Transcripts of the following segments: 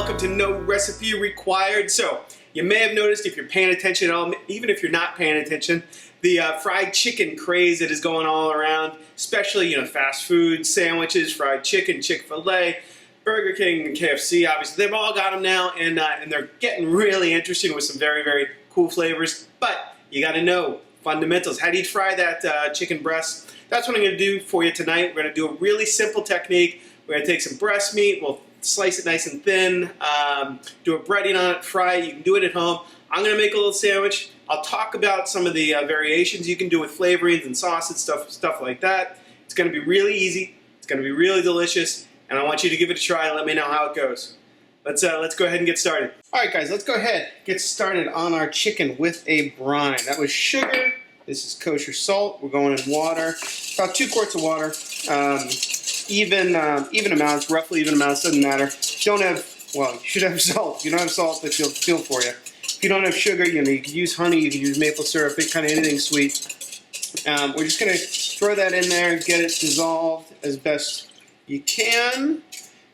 welcome to No Recipe Required. So, you may have noticed if you're paying attention at all, even if you're not paying attention, the fried chicken craze that is going all around, especially, fast food, sandwiches, fried chicken, Fil A, Burger King, and KFC, obviously, they've all got them now, and they're getting really interesting with some very, very cool flavors. But you got to know fundamentals. How do you fry that chicken breast? That's what I'm going to do for you tonight. We're going to do a really simple technique. We're going to take some breast meat. We'll slice it nice and thin, do a breading on it, fry it. You can do it at home. I'm going to make a little sandwich. I'll talk about some of the variations you can do with flavorings and sauces, stuff like that. It's going to be really easy. It's going to be really delicious, and I want you to give it a try and let me know how it goes. Let's go ahead and get started. All right, guys, let's go ahead and get started on our chicken with a brine. That was sugar. This is kosher salt. We're going in water, about 2 quarts of water. Even amounts, roughly even amounts, doesn't matter. If you don't have, well, you should have salt. If you don't have salt, that's feel for you. If you don't have sugar, you could use honey, you could use maple syrup, kind of anything sweet. We're just going to throw that in there, get it dissolved as best you can.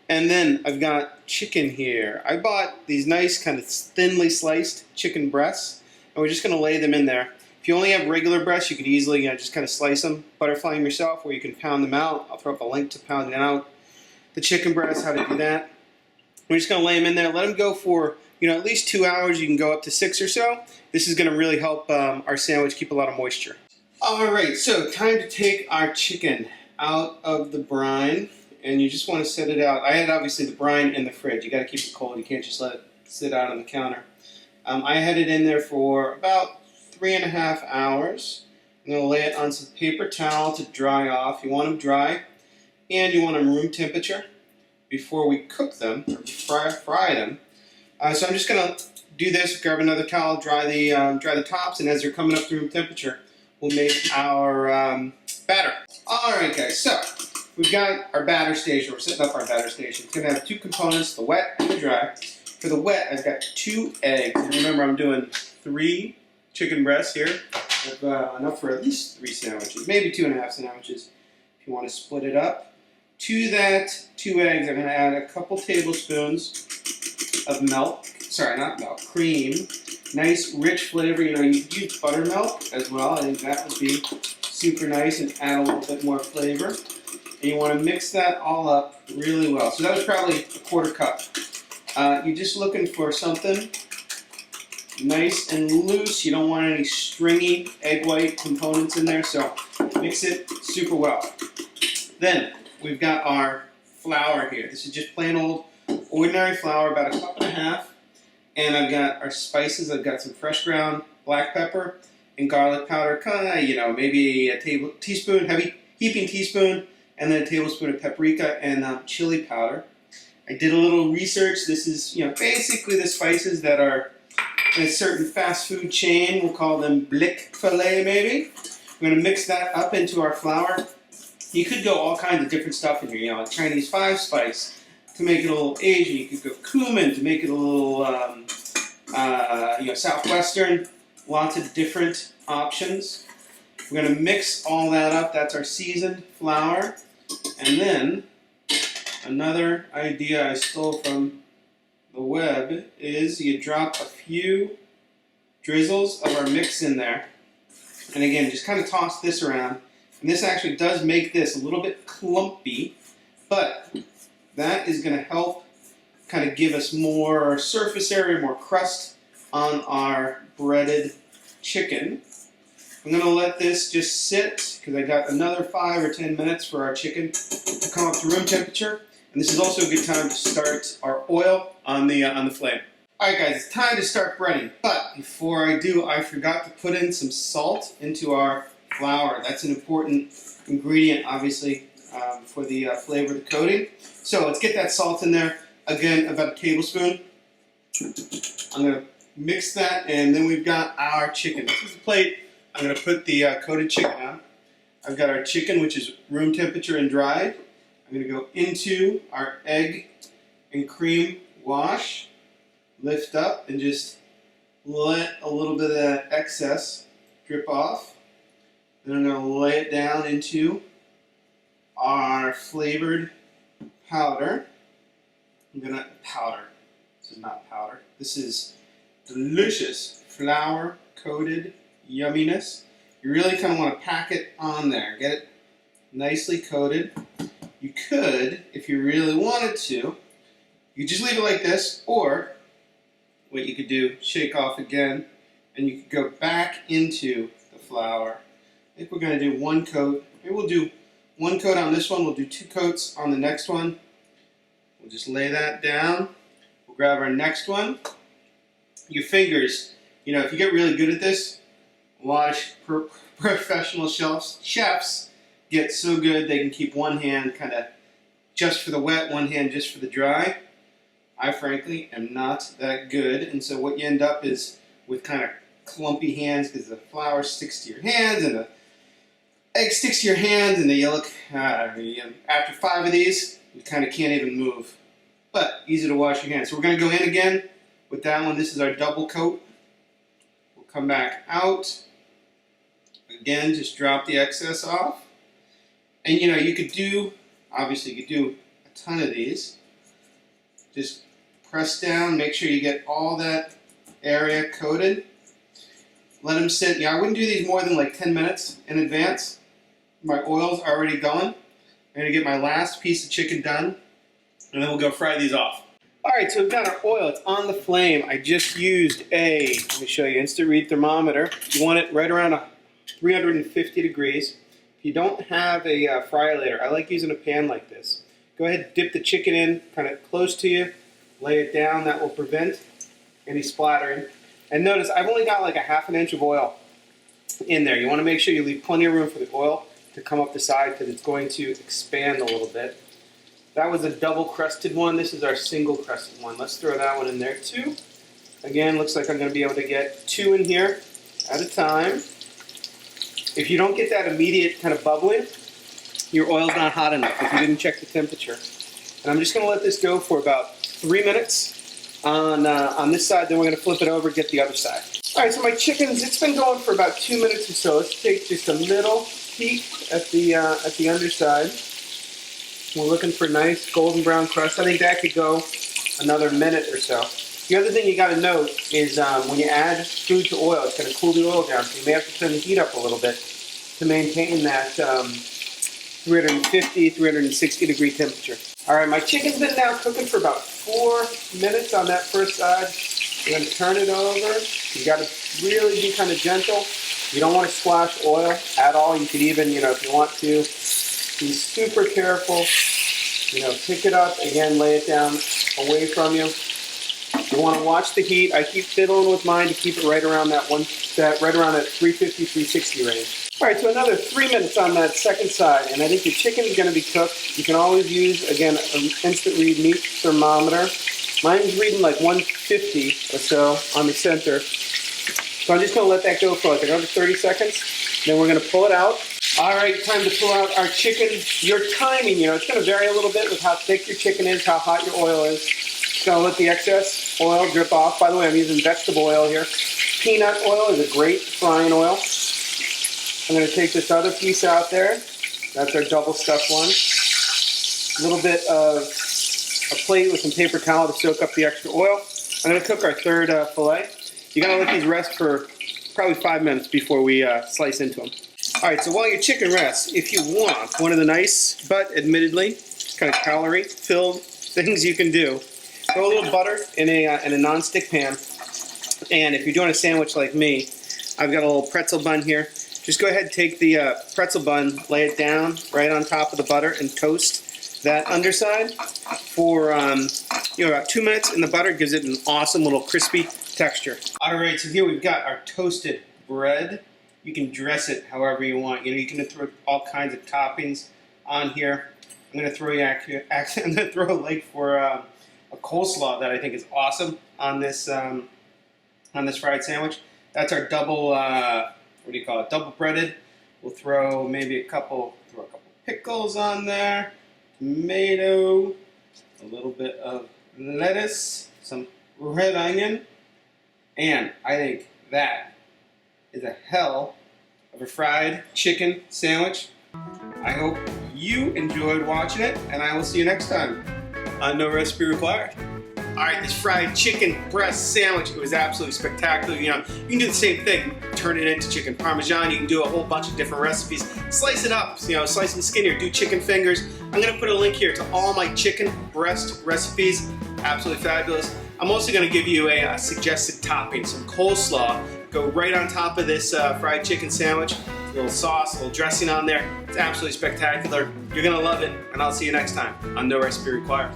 And then I've got chicken here. I bought these nice kind of thinly sliced chicken breasts, and we're just going to lay them in there. If you only have regular breasts, you could easily just kind of slice them, butterfly them yourself, or you can pound them out. I'll throw up a link to pounding out the chicken breasts, how to do that. We're just going to lay them in there, let them go for at least 2 hours. You can go up to 6 or so. This is going to really help our sandwich keep a lot of moisture. All right, so time to take our chicken out of the brine, and you just want to set it out. I had obviously the brine in the fridge. You got to keep it cold. You can't just let it sit out on the counter. I had it in there for about 3.5 hours. I'm going to lay it on some paper towel to dry off. You want them dry, and you want them room temperature before we cook them, or fry them. So I'm just going to do this, grab another towel, dry the tops, and as they're coming up to room temperature, we'll make our batter. All right, guys, so we've got our batter station. We're setting up our batter station. It's going to have 2 components, the wet and the dry. For the wet, I've got 2 eggs. And remember, I'm doing 3 chicken breasts here. I have enough for at least 3 sandwiches, maybe 2.5 sandwiches if you want to split it up. To that 2 eggs, I'm going to add a couple tablespoons of milk. Sorry, not milk, cream. Nice, rich flavor. You could use buttermilk as well. I think that would be super nice and add a little bit more flavor. And you want to mix that all up really well. So that was probably a 1/4 cup. You're just looking for something nice and loose. You don't want any stringy egg white components in there, so mix it super well. Then we've got our flour here. This is just plain old ordinary flour, about 1.5 cups. And I've got our spices. I've got some fresh ground black pepper and garlic powder, maybe a teaspoon, heaping teaspoon, and then a tablespoon of paprika and chili powder. I did a little research. This is, basically the spices that are in a certain fast food chain. We'll call them Fil A maybe. We're going to mix that up into our flour. You could go all kinds of different stuff in here, like Chinese 5-spice to make it a little Asian. You could go cumin to make it a little, Southwestern. Lots of different options. We're going to mix all that up. That's our seasoned flour. And then another idea I stole from the web is you drop a few drizzles of our mix in there. And again, just kind of toss this around. And this actually does make this a little bit clumpy, but that is going to help kind of give us more surface area, more crust on our breaded chicken. I'm going to let this just sit because I got another 5 or 10 minutes for our chicken to come up to room temperature. And this is also a good time to start our oil on the flame. All right, guys, it's time to start breading. But before I do, I forgot to put in some salt into our flour. That's an important ingredient, obviously, for the flavor of the coating. So let's get that salt in there. Again, about a tablespoon. I'm going to mix that, and then we've got our chicken. This is the plate. I'm going to put the coated chicken on. I've got our chicken, which is room temperature and dried. I'm going to go into our egg and cream wash, lift up, and just let a little bit of that excess drip off. Then I'm going to lay it down into our flavored powder. This is not powder. This is delicious flour coated yumminess. You really kind of want to pack it on there. Get it nicely coated. You could, if you really wanted to, you just leave it like this, or what you could do, shake off again, and you could go back into the flour. I think we're going to do one coat. Maybe we'll do one coat on this one. We'll do 2 coats on the next one. We'll just lay that down. We'll grab our next one. Your fingers, you know, if you get really good at this, a lot of professional chefs get so good they can keep one hand kind of just for the wet, one hand just for the dry. I frankly am not that good, and so what you end up is with kind of clumpy hands because the flour sticks to your hands and the egg sticks to your hands, and then you look, after 5 of these, you kind of can't even move. But easy to wash your hands. So we're going to go in again with that one. This is our double coat. We'll come back out. Again, just drop the excess off. And you know, you could do, obviously you could do a ton of these. Just press down, make sure you get all that area coated. Let them sit. Yeah, I wouldn't do these more than like 10 minutes in advance. My oil's already going. I'm going to get my last piece of chicken done, and then we'll go fry these off. Alright, so we've got our oil. It's on the flame. I just used let me show you, instant read thermometer. You want it right around 350 degrees. If you don't have a fryolator, I like using a pan like this. Go ahead, dip the chicken in kind of close to you, lay it down. That will prevent any splattering. And notice, I've only got like a ½ inch of oil in there. You want to make sure you leave plenty of room for the oil to come up the side because it's going to expand a little bit. That was a double crusted one. This is our single crusted one. Let's throw that one in there too. Again, looks like I'm going to be able to get 2 in here at a time. If you don't get that immediate kind of bubbling, your oil's not hot enough if you didn't check the temperature. And I'm just going to let this go for about 3 minutes on this side, then we're going to flip it over and get the other side. Alright, so my chickens, it's been going for about 2 minutes or so. Let's take just a little peek at the underside. We're looking for nice golden brown crust. I think that could go another minute or so. The other thing you got to note is when you add food to oil, it's going to cool the oil down, so you may have to turn the heat up a little bit to maintain that 350, 360 degree temperature. Alright, my chicken's been now cooking for about 4 minutes on that first side. You're going to turn it over. You got to really be kind of gentle. You don't want to splash oil at all. You could even, if you want to, be super careful. Pick it up, again, lay it down away from you. You want to watch the heat. I keep fiddling with mine to keep it right around that 350, 360 range. All right, so another 3 minutes on that second side, and I think your chicken is going to be cooked. You can always use, again, an instant read meat thermometer. Mine's reading like 150 or so on the center. So I'm just going to let that go for like another 30 seconds. Then we're going to pull it out. All right, time to pull out our chicken. Your timing, it's going to vary a little bit with how thick your chicken is, how hot your oil is. Just going to let the excess oil drip off. By the way, I'm using vegetable oil here. Peanut oil is a great frying oil. I'm going to take this other piece out there. That's our double stuffed one. A little bit of a plate with some paper towel to soak up the extra oil. I'm going to cook our third fillet. You got to let these rest for probably 5 minutes before we slice into them. All right, so while your chicken rests, if you want one of the nice, but admittedly kind of calorie-filled things you can do, throw a little butter in a non-stick pan. And if you're doing a sandwich like me, I've got a little pretzel bun here. Just go ahead and take the pretzel bun, lay it down right on top of the butter, and toast that underside for about 2 minutes in the butter. Gives it an awesome little crispy texture. All right, so here we've got our toasted bread. You can dress it however you want. You can throw all kinds of toppings on here. I'm going to throw a leg for a coleslaw that I think is awesome on this fried sandwich. That's our double. Double breaded. We'll throw maybe a couple pickles on there, tomato, a little bit of lettuce, some red onion, and I think that is a hell of a fried chicken sandwich. I hope you enjoyed watching it, and I will see you next time on No Recipe Required. All right, this fried chicken breast sandwich, it was absolutely spectacular. You know, you can do the same thing, turn it into chicken parmesan. You can do a whole bunch of different recipes. Slice it up, you know, slice them skinnier, do chicken fingers. I'm gonna put a link here to all my chicken breast recipes. Absolutely fabulous. I'm also gonna give you a suggested topping, some coleslaw. Go right on top of this fried chicken sandwich. A little sauce, a little dressing on there. It's absolutely spectacular. You're gonna love it, and I'll see you next time on No Recipe Required.